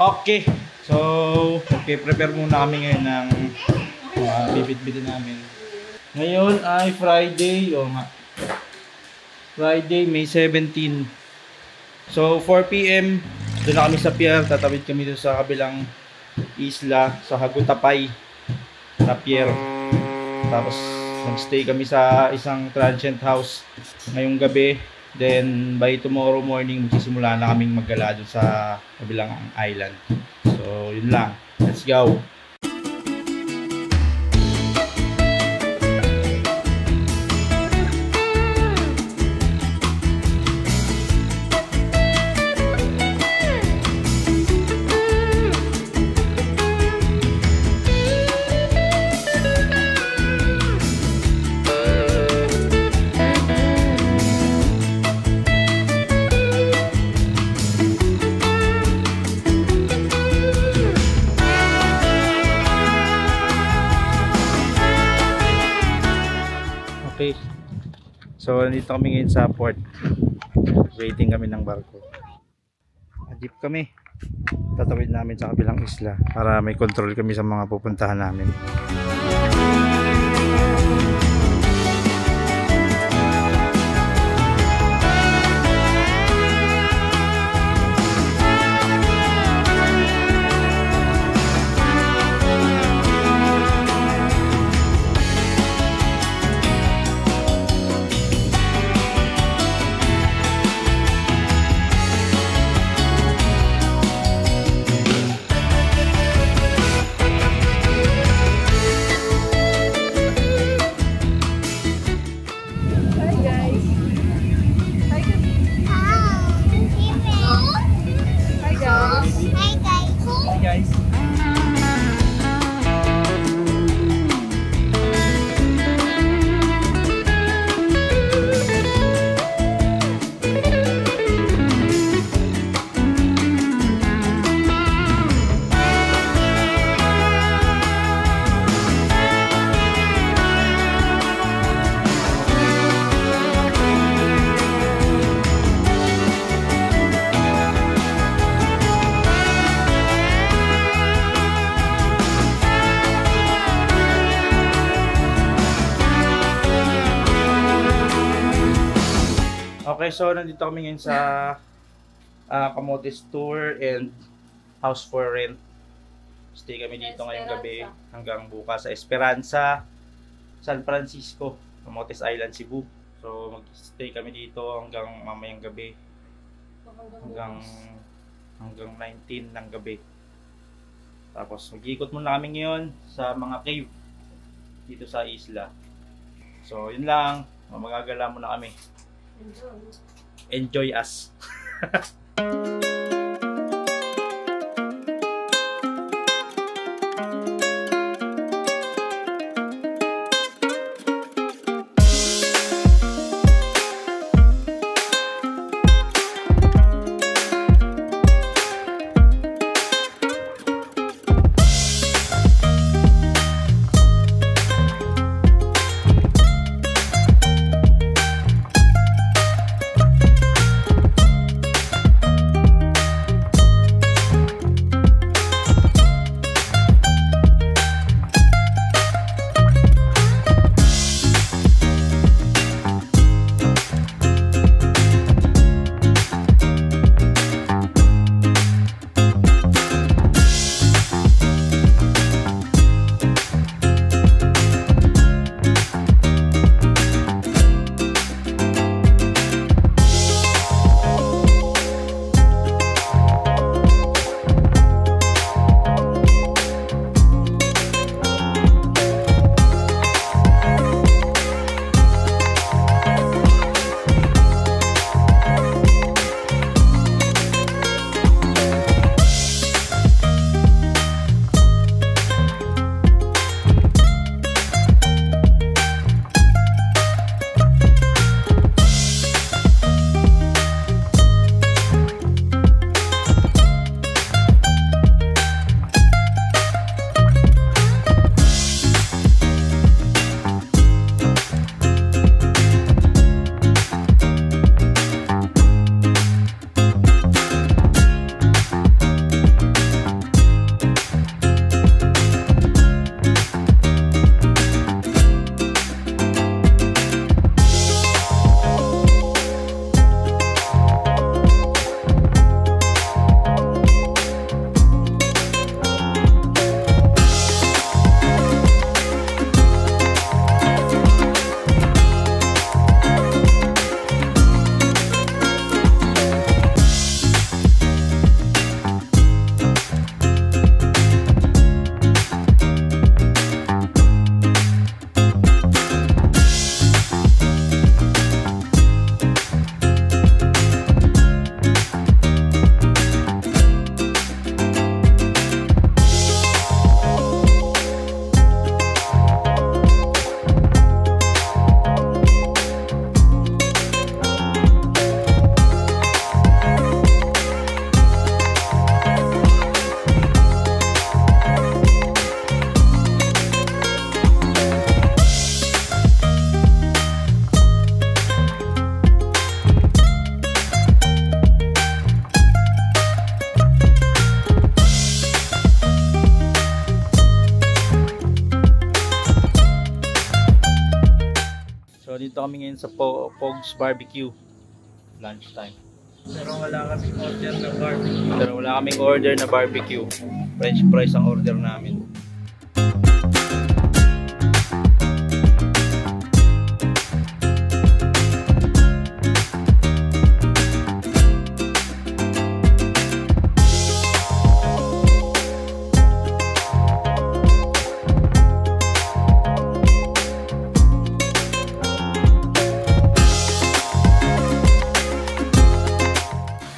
Okay. So, prepare muna kami ngayon ng bibit-bitin namin. Ngayon ay Friday. O nga. Friday, May 17. So, 4 PM. Doon na kami sa pier. Tatawid kami doon sa kabilang isla. Sa Hagutapay na pier. Tapos, mag-stay kami sa isang transient house ngayong gabi. Then, by tomorrow morning, magsisimula na kaming maggala doon sa kabilang island. So, yun lang. Let's go! Okay. So, nandito kami ngayon sa port. Waiting kami ng barko. Jeep kami. Tatawid namin sa kabilang isla para may control kami sa mga pupuntahan namin. Okay, so nandito kami ngayon sa Camotes Tour and House for Rent. Stay kami dito ngayong gabi hanggang bukas sa Esperanza, San Francisco, Camotes Island, Cebu. So mag-stay kami dito hanggang mamayang gabi. Hanggang 19 ng gabi. Tapos mag-iikot muna kami ngayon sa mga cave dito sa isla. So yun lang, magagala muna kami. Enjoy us. So dito kami ngayon sa Pogs Barbecue. Lunchtime. Pero wala kaming order na barbecue. French fries ang order namin.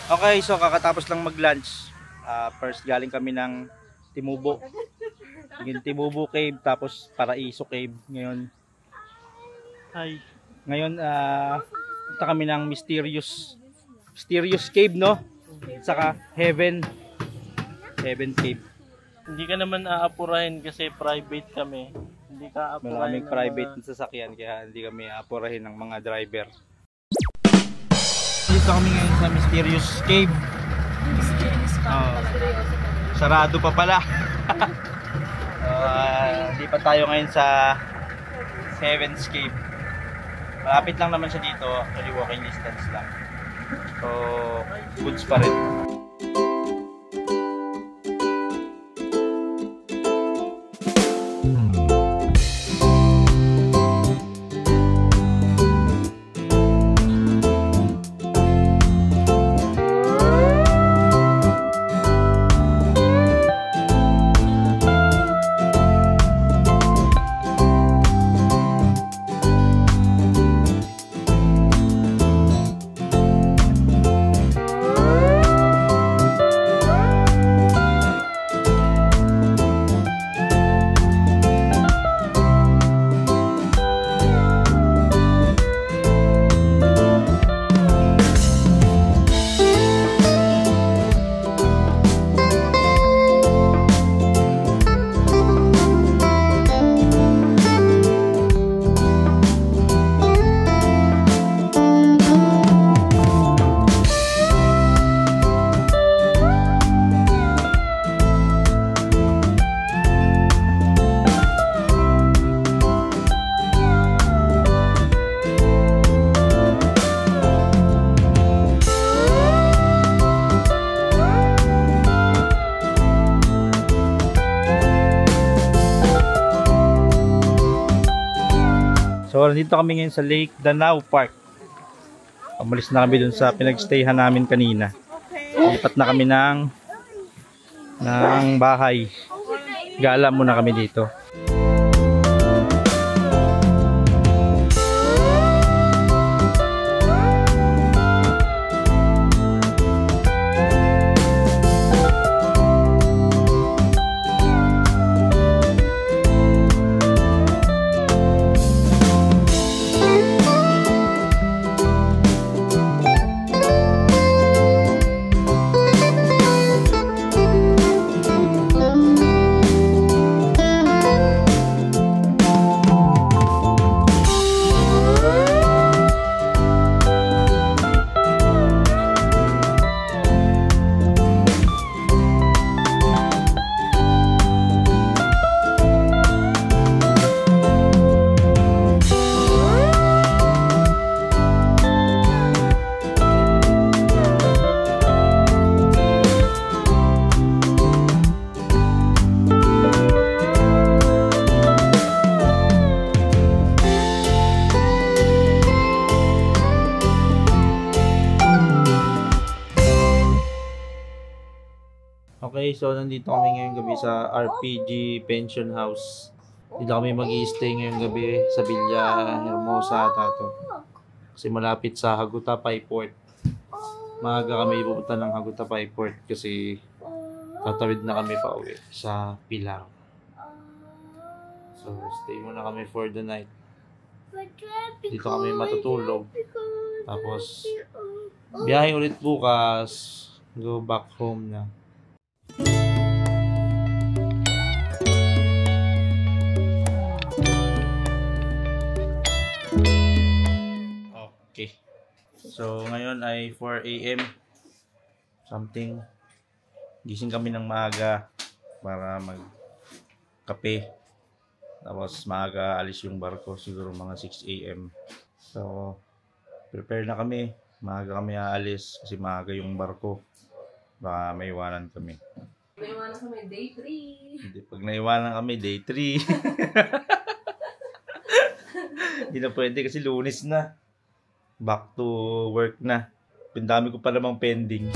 Okay, so kakatapos lang mag-lunch. First galing kami ng Timubo. Yung Timubo Cave, tapos Paraiso Cave. Ngayon punta kami ng Mysterious Cave, no? Saka Heaven Cave. Hindi ka naman aapurahin kasi private kami. Hindi ka aapurahin. Maraming private na sasakyan kaya hindi kami aapurahin ng mga driver. Dito kami ngayon sa Mysterious Cave. Sarado pa pala. Hindi pa tayo ngayon sa Heaven's Cave. Malapit lang naman siya dito. Actually walking distance lang. So goods pa rin. So nandito kami ngayon sa Lake Danau Park. Umalis na kami dun sa pinagstayhan namin kanina. Lipat na kami ng bahay. Gala muna kami dito. Okay, so nandito kami ngayong gabi sa RPG Pension House. Dito kami mag-i-stay ngayong gabi sa Villa Hermosa, Tato. Kasi malapit sa Hagutapay Port. Maaga kami pupunta ng Hagutapay Port kasi tatawid na kami pa uwi sa Pilar. So, stay muna kami for the night. Dito kami matutulog. Tapos, biyahe ulit bukas. Go back home na. Okay. So, ngayon ay 4 AM. Something. Gising kami ng maaga para magkape. Tapos maaga alis yung barko, siguro mga 6 AM. So, prepare na kami. Maaga kami aalis kasi maaga yung barko. Baka may iwanan kami. Naiwanan kami day 3. Hindi, pag naiwanan kami, day 3. Hindi na pwede kasi Lunes na. Back to work na. Pindami ko pa namang pending.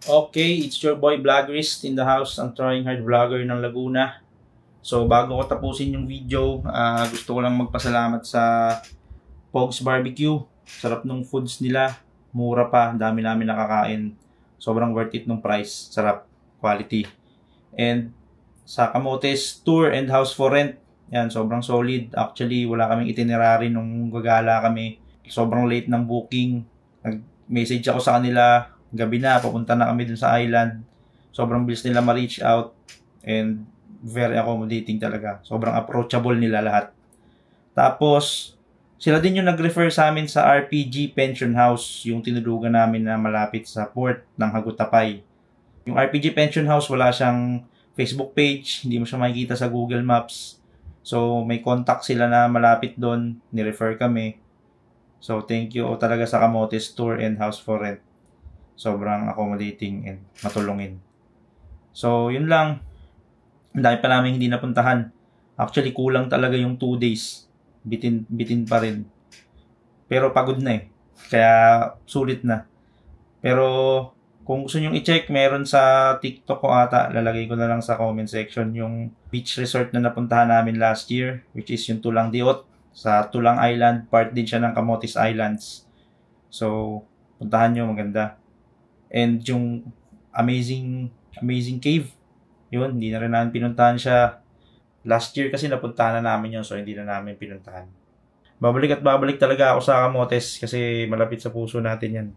Okay, it's your boy Vloggerist in the house, ang trying hard vlogger ng Laguna. So bago ko tapusin yung video, gusto ko lang magpasalamat sa Pogs Barbecue. Sarap nung foods nila, mura pa, dami namin nakakain. Sobrang worth it nung price, sarap, quality. And sa Camotes Tour and House for Rent, yan, sobrang solid. Actually, wala kaming itinerary nung gagala kami. Sobrang late ng booking. Nag-message ako sa kanila, gabi na, papunta na kami dun sa island. Sobrang bilis nila ma-reach out and very accommodating talaga. Sobrang approachable nila lahat. Tapos, sila din yung nag-refer sa amin sa RPG Pension House, yung tinulugan namin na malapit sa port ng Hagutapay. Yung RPG Pension House, wala siyang Facebook page, hindi mo siya makikita sa Google Maps. So, may contact sila na malapit doon, ni-refer kami. So, thank you talaga sa Camotes Tour and House for Rent. Sobrang accommodating and matulungin. So, yun lang. Ang dami pa namin hindi napuntahan. Actually, kulang talaga yung 2 days. Bitin pa rin. Pero pagod na eh. Kaya sulit na. Pero kung gusto nyo i-check, meron sa TikTok ko ata. Lalagay ko na lang sa comment section yung beach resort na napuntahan namin last year, which is yung Tulang Diot. Sa Tulang Island. Part din siya ng Camotes Islands. So, puntahan nyo. Maganda. And yung amazing cave, yun, hindi na rin namin pinuntahan siya. Last year kasi napuntahan na namin yun, so hindi na namin pinuntahan. Babalik at babalik talaga ako sa Camotes kasi malapit sa puso natin yan.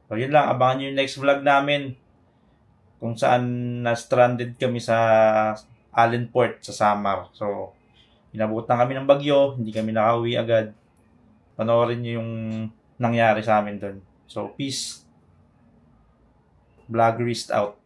So yun lang, abangan nyo yung next vlog namin kung saan na-stranded kami sa Allenport sa Samar. So, inabutan kami ng bagyo, hindi kami nakauwi agad. Panoorin nyo yung nangyari sa amin doon. So, peace. Vloggerist out.